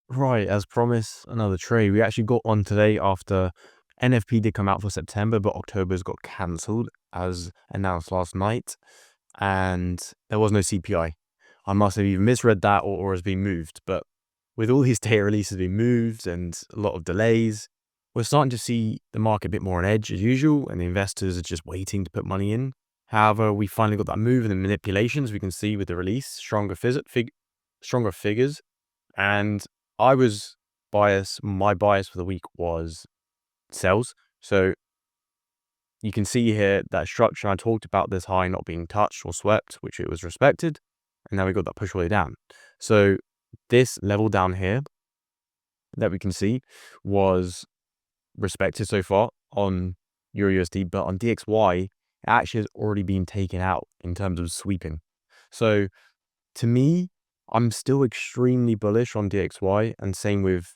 Right, as promised, another trade. We actually got one today after NFP did come out for September, but October's got cancelled as announced last night, and there was no CPI. I must have either misread that or has been moved. But with all these data releases being moved and a lot of delays, we're starting to see the market a bit more on edge as usual, and the investors are just waiting to put money in. However, we finally got that move and the manipulations we can see with the release, stronger figures. And I was biased. My bias for the week was sells. So you can see here that structure. I talked about this high not being touched or swept, which it was respected. And now we got that push all the way down. So this level down here that we can see was respected so far on Euro USD, but on DXY, it actually has already been taken out in terms of sweeping. So to me, I'm still extremely bullish on DXY, and same with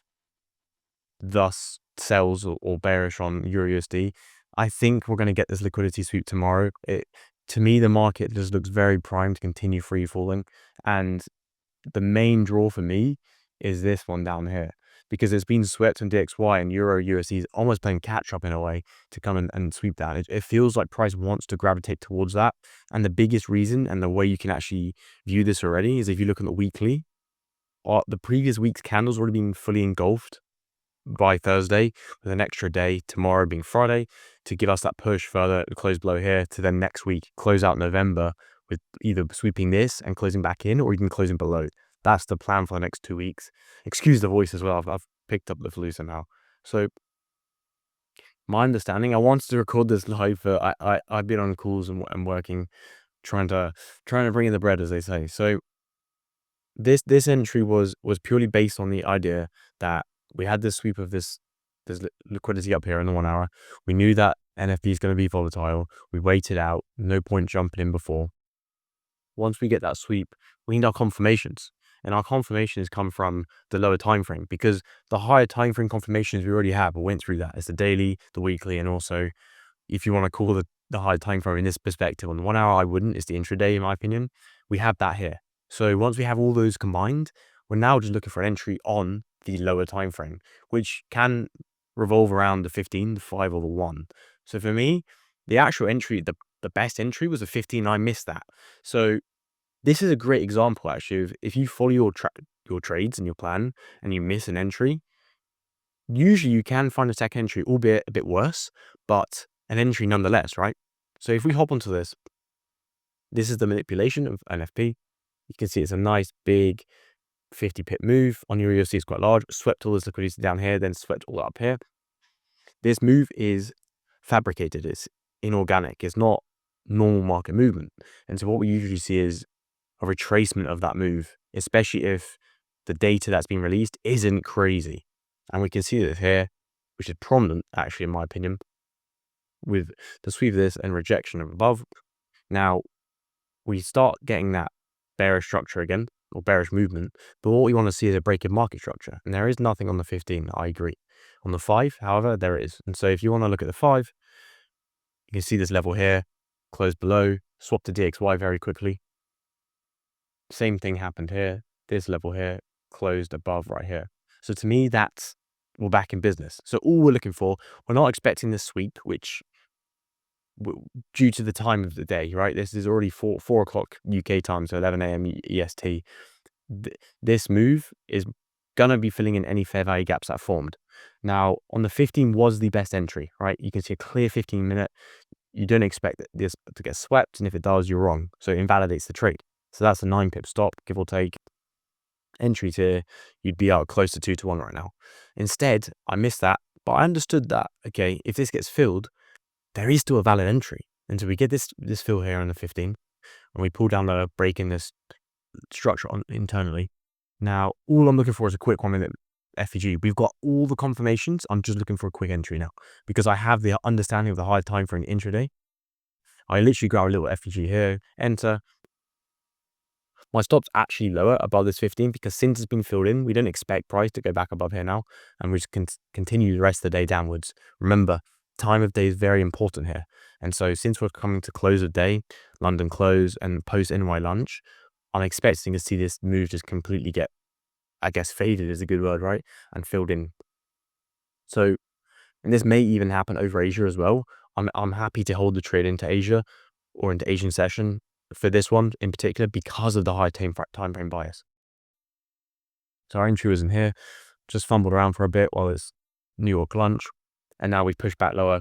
thus sells or bearish on Euro USD. I think we're going to get this liquidity sweep tomorrow. To me, the market just looks very primed to continue free falling, and the main draw for me is this one down here, because it's been swept on DXY and Euro USD is almost playing catch up in a way to come and sweep that. It feels like price wants to gravitate towards that. And the biggest reason and the way you can actually view this already is if you look at the weekly, the previous week's candles already been fully engulfed by Thursday, with an extra day tomorrow being Friday to give us that push further to close below here to then next week close out November with either sweeping this and closing back in or even closing below. That's the plan for the next 2 weeks. Excuse the voice as well. I've picked up the flu somehow. So my understanding, I wanted to record this live, but I've been on calls and working, trying to bring in the bread, as they say. So this entry was purely based on the idea that we had this sweep of this liquidity up here in the 1 hour. We knew that NFP is going to be volatile. We waited out. No point jumping in before. Once we get that sweep, we need our confirmations. And our confirmations come from the lower time frame, because the higher time frame confirmations we already have, we went through that. It's the daily, the weekly, and also, if you want to call the higher time frame in this perspective on the 1 hour, I wouldn't. It's the intraday, in my opinion. We have that here. So once we have all those combined, we're now just looking for an entry on the lower time frame, which can revolve around the 15, the 5, or the 1. So for me, the actual entry, the best entry was a 15. I missed that. So this is a great example, actually, of if you follow your trades and your plan and you miss an entry, usually you can find a second entry, albeit a bit worse, but an entry nonetheless, right? So if we hop onto this is the manipulation of NFP. You can see it's a nice big 50 pip move. On Euro USD, it's quite large. Swept all this liquidity down here, then swept all up here. This move is fabricated. It's inorganic. It's not normal market movement. And so what we usually see is a retracement of that move, especially if the data that's been released isn't crazy. And we can see this here, which is prominent, actually, in my opinion, with the sweep of this and rejection of above. Now, we start getting that bearish structure again, or bearish movement, but what we want to see is a break in market structure. And there is nothing on the 15, I agree. On the 5, however, there is. And so if you want to look at the 5, you can see this level here, close below, swap to DXY very quickly. Same thing happened here. This level here closed above right here. So to me, that's, we're back in business. So all we're looking for, we're not expecting this sweep, which due to the time of the day, right? This is already 4 o'clock UK time, so 11 a.m. EST. This move is going to be filling in any fair value gaps that formed. Now, on the 15 was the best entry, right? You can see a clear 15-minute. You don't expect this to get swept, and if it does, you're wrong. So it invalidates the trade. So that's a 9 pip stop, give or take. Entries here, you'd be out close to 2 to 1 right now. Instead, I missed that, but I understood that, okay, if this gets filled, there is still a valid entry. And so we get this fill here on the 15, and we pull down the break in this structure internally. Now, all I'm looking for is a quick 1 minute FEG. We've got all the confirmations. I'm just looking for a quick entry now, because I have the understanding of the higher time frame intraday. I literally grab a little FEG here, enter. My stop's actually lower above this 15, because since it's been filled in, we don't expect price to go back above here now, and we just continue the rest of the day downwards. Remember, time of day is very important here. And so since we're coming to close of day, London close, and post NY lunch, I'm expecting to see this move just completely get I guess faded is a good word, right? And filled in. So, and this may even happen over Asia as well. I'm happy to hold the trade into Asia or into Asian session for this one in particular because of the high time frame bias. So our entry was in here, just fumbled around for a bit while it's New York lunch, and now we've pushed back lower,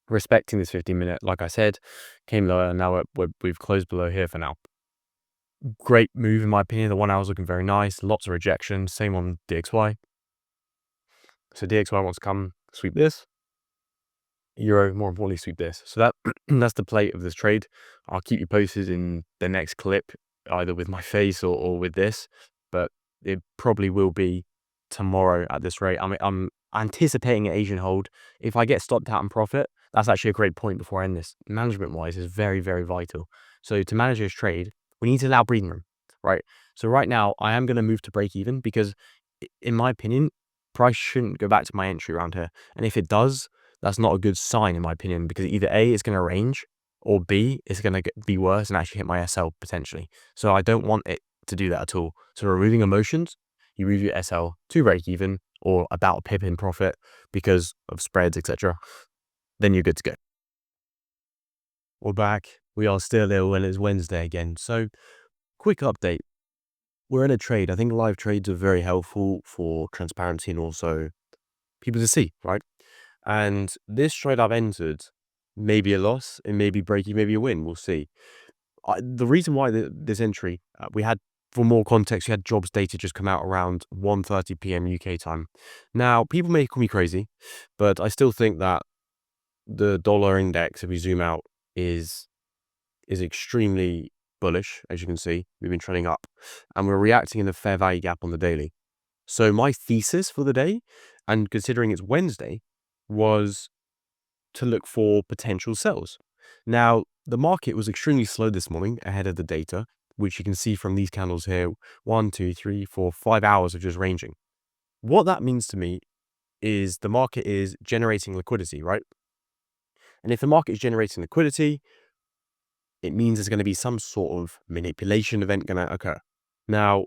respecting this 15-minute, like I said, came lower, and now we've closed below here for now. Great move in my opinion. The 1 hour's looking very nice, lots of rejection, same on DXY. So DXY wants to come sweep this. Euro, more importantly, sweep this. So that that's the plate of this trade. I'll keep you posted in the next clip, either with my face or with this, but it probably will be tomorrow at this rate. I mean, I'm anticipating an Asian hold. If I get stopped out and profit, that's actually a great point before I end this. Management-wise is very, very vital. So to manage this trade, we need to allow breathing room, right? So right now, I am going to move to break even because, in my opinion, price shouldn't go back to my entry around here. And if it does, that's not a good sign in my opinion, because either A, it's going to range, or B, it's going to be worse and actually hit my SL potentially. So I don't want it to do that at all. So removing emotions, you move your SL to break even or about a pip in profit because of spreads, etc. Then you're good to go. We're back. We are still ill when it's Wednesday again. So quick update. We're in a trade. I think live trades are very helpful for transparency and also people to see, right? And this trade I've entered may be a loss, it may be breaking, maybe a win. We'll see. The reason why this entry, we had, for more context, we had jobs data just come out around 1:30 p.m. UK time. Now, people may call me crazy, but I still think that the dollar index, if we zoom out, is extremely bullish. As you can see, we've been trending up, and we're reacting in the fair value gap on the daily. So my thesis for the day, and considering it's Wednesday, was to look for potential sells. Now, the market was extremely slow this morning ahead of the data, which you can see from these candles here, 1, 2, 3, 4, 5 hours of just ranging. What that means to me is the market is generating liquidity, right? And if the market is generating liquidity, it means there's going to be some sort of manipulation event going to occur. Now,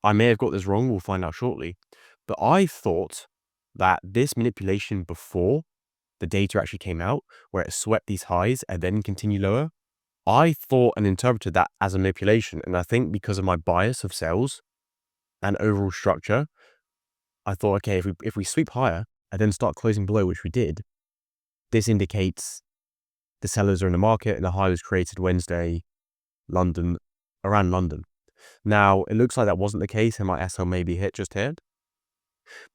I may have got this wrong, we'll find out shortly, but I thought that this manipulation before the data actually came out, where it swept these highs and then continued lower, I thought and interpreted that as a manipulation. And I think because of my bias of sales and overall structure, I thought, okay, if we sweep higher and then start closing below, which we did, this indicates the sellers are in the market and the high was created Wednesday, London, around London. Now, it looks like that wasn't the case and my SL may be hit just here.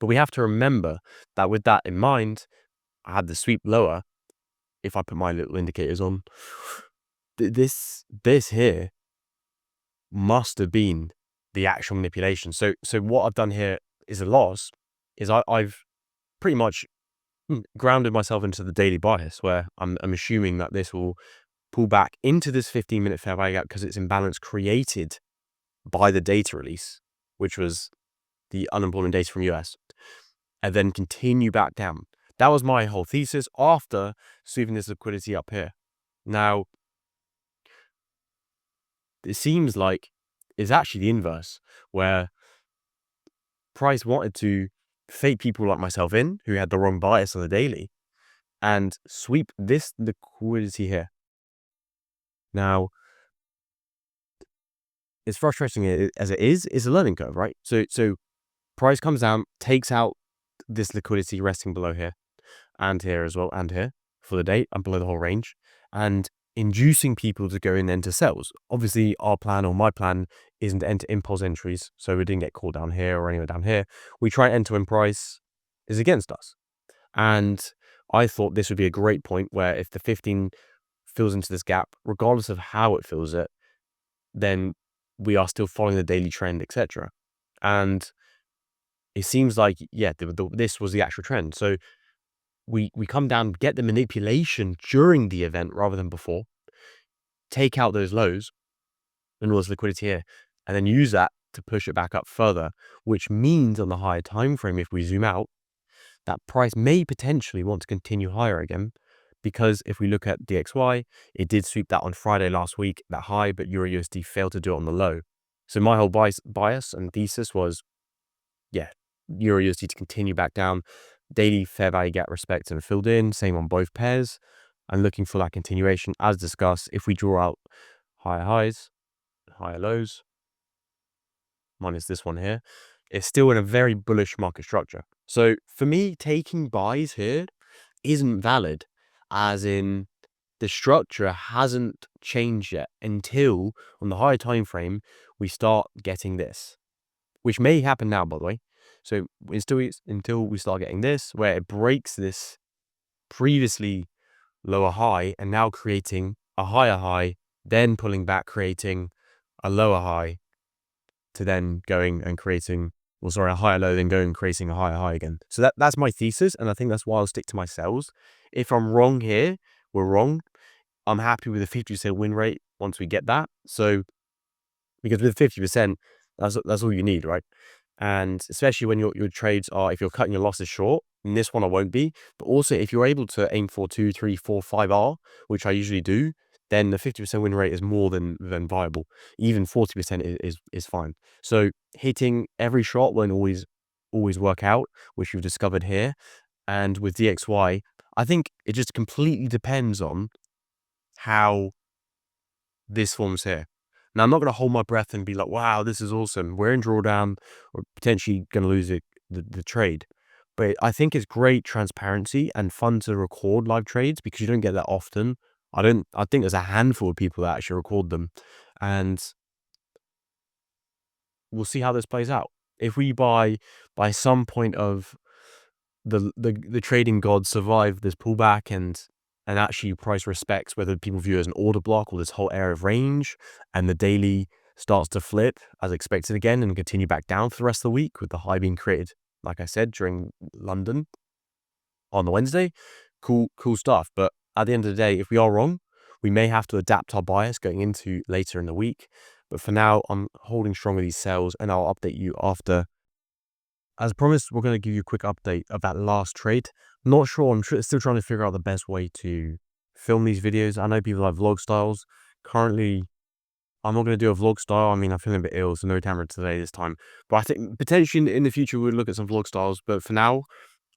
But we have to remember that with that in mind, I had the sweep lower. If I put my little indicators on, this here must have been the actual manipulation. So what I've done here is a loss, is I've pretty much grounded myself into the daily bias, where I'm assuming that this will pull back into this 15-minute fair value gap because it's imbalance created by the data release, which was the unemployment data from US, and then continue back down. That was my whole thesis after sweeping this liquidity up here. Now, it seems like it's actually the inverse, where price wanted to fake people like myself in, who had the wrong bias on the daily, and sweep this liquidity here. Now, as frustrating as it is, it's a learning curve, right? So price comes down, takes out this liquidity resting below here, and here as well, and here for the day, and below the whole range, and inducing people to go in and enter sells. Obviously, our plan or my plan isn't to enter impulse entries, so we didn't get called down here or anywhere down here. We try and enter when price is against us. And I thought this would be a great point where if the 15 fills into this gap, regardless of how it fills it, then we are still following the daily trend, etc. And it seems like, yeah, this was the actual trend. So we come down, get the manipulation during the event rather than before, take out those lows and all this liquidity here, and then use that to push it back up further, which means on the higher time frame, if we zoom out, that price may potentially want to continue higher again, because if we look at DXY, it did sweep that on Friday last week, that high, but Euro USD failed to do it on the low. So my whole bias and thesis was, yeah, Euro USD to continue back down. Daily fair value gap respects and filled in. Same on both pairs. I'm looking for that continuation as discussed. If we draw out higher highs, higher lows, minus this one here, it's still in a very bullish market structure. So for me, taking buys here isn't valid, as in the structure hasn't changed yet until on the higher time frame we start getting this, which may happen now, by the way. So until we start getting this, where it breaks this previously lower high and now creating a higher high, then pulling back, creating a lower high, to then going and creating, well, sorry, a higher low, then going and creating a higher high again. So that's my thesis, and I think that's why I'll stick to my sells. If I'm wrong here, we're wrong. I'm happy with the 50% win rate once we get that. So, because with 50%, that's all you need, right? And especially when your trades are, if you're cutting your losses short, in this one I won't be, but also if you're able to aim for 2, 3, 4, 5R, which I usually do, then the 50% win rate is more than viable. Even 40% is fine. So hitting every shot won't always work out, which you've discovered here. And with DXY, I think it just completely depends on how this forms here. Now, I'm not going to hold my breath and be like, wow, this is awesome. We're in drawdown. We're potentially going to lose the trade. But I think it's great transparency and fun to record live trades because you don't get that often. I think there's a handful of people that actually record them. And we'll see how this plays out. If we by some point of the trading gods survive this pullback and actually price respects whether people view it as an order block or this whole area of range, and the daily starts to flip as expected again and continue back down for the rest of the week with the high being created, like I said, during London on the Wednesday, cool stuff. But at the end of the day, if we are wrong, we may have to adapt our bias going into later in the week. But for now, I'm holding strong with these sales, and I'll update you after. As promised, we're going to give you a quick update of that last trade. Not sure, I'm still trying to figure out the best way to film these videos. I know people like vlog styles. Currently, I'm not going to do a vlog style. I mean, I'm feeling a bit ill, so no camera today this time. But I think potentially in the future, we'll look at some vlog styles. But for now,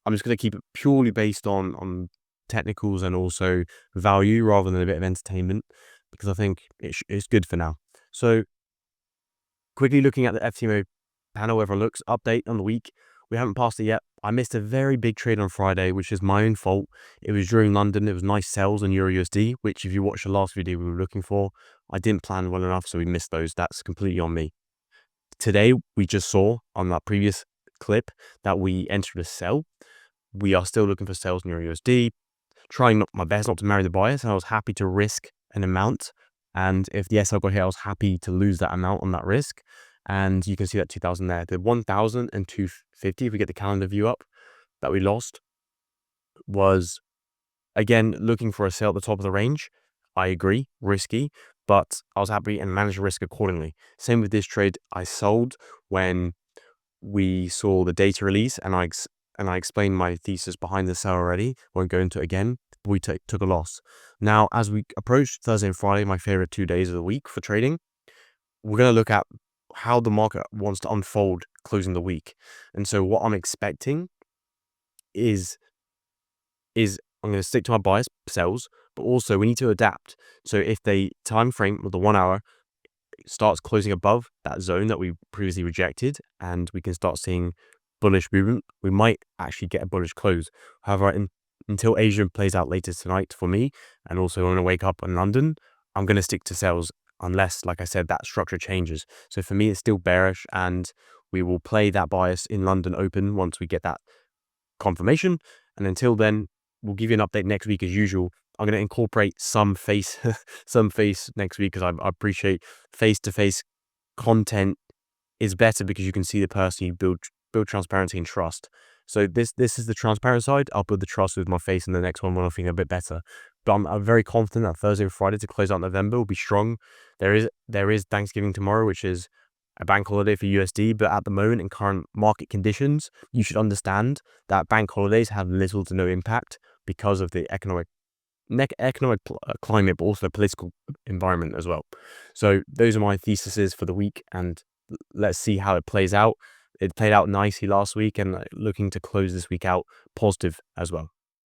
I'm just going to keep it purely based on technicals and also value rather than a bit of entertainment, because I think it's good for now. So quickly looking at the FTMO panel, wherever it looks, update on the week. We haven't passed it yet. I missed a very big trade on Friday, which is my own fault. It was during London. It was nice sells on Euro USD, which if you watch the last video we were looking for, I didn't plan well enough, so we missed those. That's completely on me. Today, we just saw on that previous clip that we entered a sell. We are still looking for sells in Euro USD, trying my best not to marry the bias, and I was happy to risk an amount. And if the SL got hit, I was happy to lose that amount on that risk. And you can see that 2,000 there. The 1,000 and 250, if we get the calendar view up, that we lost was, again, looking for a sale at the top of the range. I agree, risky, but I was happy and managed the risk accordingly. Same with this trade. I sold when we saw the data release, and I explained my thesis behind the sell already. Won't go into it again. We took a loss. Now, as we approach Thursday and Friday, my favorite 2 days of the week for trading, we're going to look at how the market wants to unfold closing the week. And so what I'm expecting is I'm going to stick to my bias sells, but also we need to adapt. So if the time frame of the 1 hour starts closing above that zone that we previously rejected, and we can start seeing bullish movement, we might actually get a bullish close. However, until Asia plays out later tonight for me, and also when I wake up in London, I'm going to stick to sells unless, like I said, that structure changes. So for me, it's still bearish, and we will play that bias in London open once we get that confirmation. And until then, we'll give you an update next week as usual. I'm going to incorporate some face next week, because I appreciate face-to-face content is better because you can see the person, you build transparency and trust. So this is the transparent side. I'll build the trust with my face in the next one when I feel a bit better. But I'm very confident that Thursday and Friday to close out November will be strong. There is Thanksgiving tomorrow, which is a bank holiday for USD. But at the moment, in current market conditions, you should understand that bank holidays have little to no impact because of the economic economic climate, but also political environment as well. So those are my theses for the week, and let's see how it plays out. It played out nicely last week, and looking to close this week out positive as well.